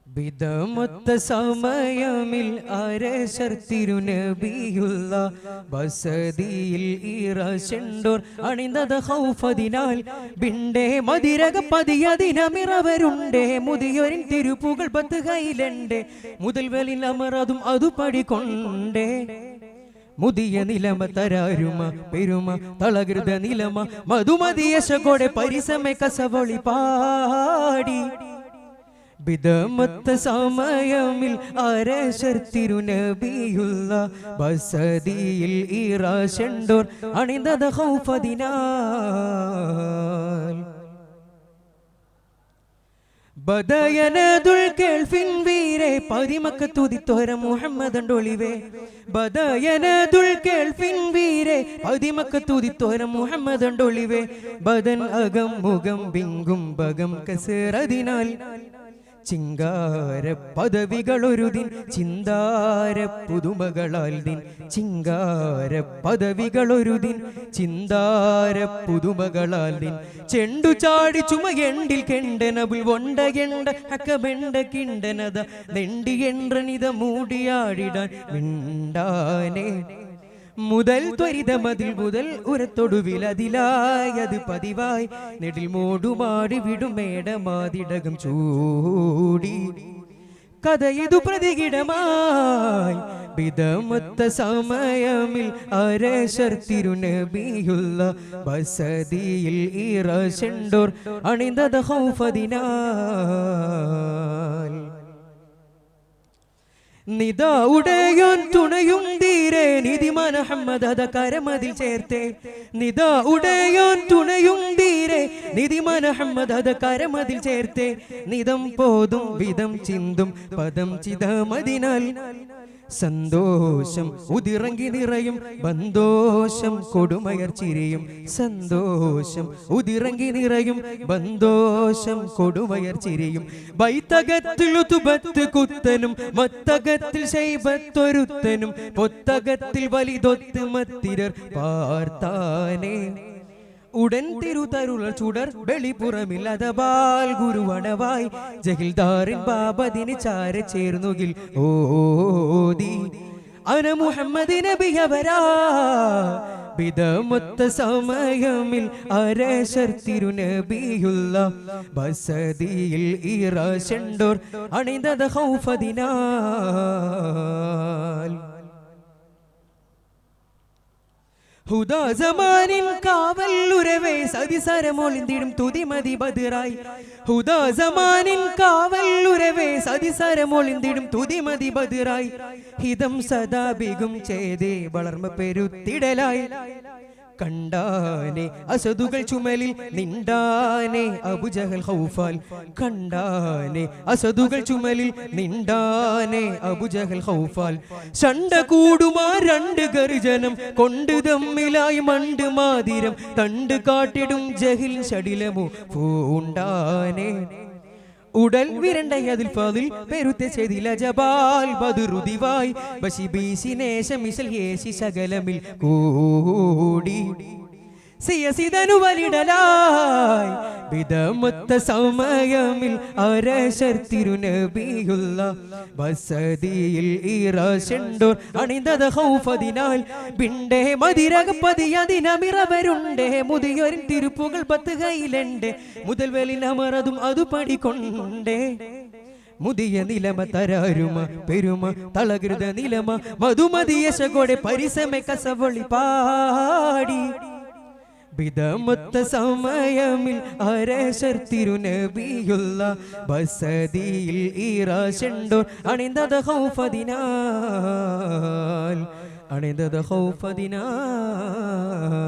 ബിദമത്ത സമയമിൽ അരശർ തിരുനബിയുള്ള ബസദിയിൽ ഇറശെണ്ടോർ അണിന്തത് ഹൗഫതിനാൽ ബിണ്ടേ മതിരക പതിയതിനമിറവരുണ്ടേ മുതിയൊരിൻ തിരുപ്പുകൾ പത്ത് കൈലണ്ടേ മുതൽ വെളിൽ അമറതും അതു പടികൊണ്ടേ മുതിയ നിലമ തരാരുമ പെരുമ തളകൃത നിലമ മധുമതിയശകോടെ പരിസമെ കസവളി പാടി ബിദമത്ത സമയമിൽ അരശർ തിരുനബിയുള്ള ബസദിയിൽ ഇറശെണ്ടോർ അണിന്തത് ഹൗഫതിനാൽ ബദയനദുൽ കേൾഫിൻ വീരെ പതിമക്ക തുതിത്തോര മുഹമ്മദ് ഒളിവേ ബദയനദുൽ കേൾഫിൻ വീരെ പതിമക്ക തുതിത്തോര മുഹമ്മദ് ഒളിവേ ബദൻ അകം മുഖം ബിങ്കും ബകം കസറതിനാൽ ചിങ്കാര പദവികളൊരുദിൻ ചിന്താര പുതുമകളാൽ ദിൻ ചിങ്കാര പദവികളൊരുദിൻ ചിന്താര പുതുമകളാൽ ദിൻ ചെണ്ടു ചാടി ചുമയെണ്ടിൽ കെണ്ടനബുൽ വൊണ്ടകെണ്ട ഹക്കബെണ്ട കിണ്ടനത നെണ്ടി എണ്ണിത മൂടിയാടിടാൻ മിണ്ടാനേ മുതൽ ത്വരിതമതിൽ മുതൽ ഉരത്തൊടുവിലതിലായത് പതിവായി നെടിൽ മോടുമാടി വിടുമേടമാതിടകം ചൂടി കഥയിതു പ്രതികിടമായി ബിദമത്ത സമയമിൽ അരശർ തിരുനബിയുള്ള ബസദിയിൽ ഇറശെണ്ടോർ അണിന്തത് ഹൗഫതിനാൽ നിദാ ഉടയോൻ തുണയും തീരെ നിധിമാൻ അഹമ്മദ് അത കരമതിൽ ചേർത്തേ നിദാ ഉടയോൻ തുണയും തീരെ നിധിമാൻ അഹമ്മദ് അത കരമതിൽ ചേർത്തേ നിതം പോതും വിധം ചിന്തും പദം ചിതമതിനാൽ സന്തോഷം ഉതിറങ്ങി നിറയും ബന്തോഷം കൊടുമയർ ചിരിയും സന്തോഷം ഉതിറങ്ങി നിറയും ബന്തോഷം കൊടുമയർ ചിരിയും ബൈത്തകത്തിൽ ഉതുബത്ത് കുത്തനും മത്തകത്തിൽ ശൈബത്തൊരുത്തനും പൊത്തകത്തിൽ വലിതൊത്ത് മത്തിരർ പാർത്താനേ ഉടൻ തിരുതരുള ചുടർ വെളിപ്പുറമില്ലതപാൽ ഗുരുവടവായി ജഹിൽദാറിൻ ബാബദിന് ചാര ചേർന്നുകിൽ ഓതി അന മുഹമ്മദ് നബിയവരാ ബിദമത്ത സമയമിൽ അരശർ തിരുനബിയുള്ള ബസദിയിൽ ഇറശെണ്ടോർ അണിന്തത് ഹൗഫതിനാൽ ഹുദാ സമാനിൻ കാവല്ലുരവേ സതിസരമൊളിന്തിടും തുതിമതി ബദിറായി ഹുദാ സമാനിൻ കാവല്ലുരവേ സതിസരമൊളിന്തിടും തുതിമതി ബദിറായി ഹിതം സദാ ബിഗും ചേതേ വളർമ്മ പെരുത്തിടലായി കണ്ടാനെ അസദുകൾ ചുമലിൽ നിണ്ടാനെ അബുജഹൽ ഖൗഫാൽ കണ്ടാനെ അസദുകൾ ചുമലിൽ നിണ്ടാനെ അബുജഹൽ ഖൗഫാൽ ഷണ്ട കൂടുമാ രണ്ട് ഗർജനം കൊണ്ട് തമ്മിലായി മണ്ട് മാതിരം തണ്ട് കാട്ടിടും ജഹിൽ ഷടിലമു പൂണ്ടാനെ ഉടൽ വിരണ്ടയതിൽ ഫാദിൽ പെരുത്ത ചെയ്തില ജബാൽ ബദുറുദിവായി ബശി ബീസിനേശം മിസൽ യേശി സകലമിൽ കൂടി സിയസിദനു വലിടലായി ബിദമത്ത സമയമിൽ അരശർ തിരുനബിയുള്ള ബസദിയിൽ ഇറശെണ്ടോർ അണിന്തത് ഹൗഫതിനാൽ ബിണ്ടേ മതിരക പതിയതിനമിറവരുണ്ടേ മുതിയൊരിൻ തിരുപ്പുകൾ പത്ത് കൈലണ്ടേ മുതൽ വെളിൽ അമറതും അതു പടികൊണ്ടേ മുതിയ നിലമ തരാരുമ പെരുമ തളകൃത നിലമ മധുമതിയശകോടെ പരിസമെ കസവളി പാടി ബിദമത്ത സമയമിൽ അരശർ തിരുനബിയുള്ള ബസദിയിൽ ഇറശെണ്ടോർ അണിന്തത് ഹൗഫതിനാൽ അണിന്തത് ഹൗഫതിനാൽ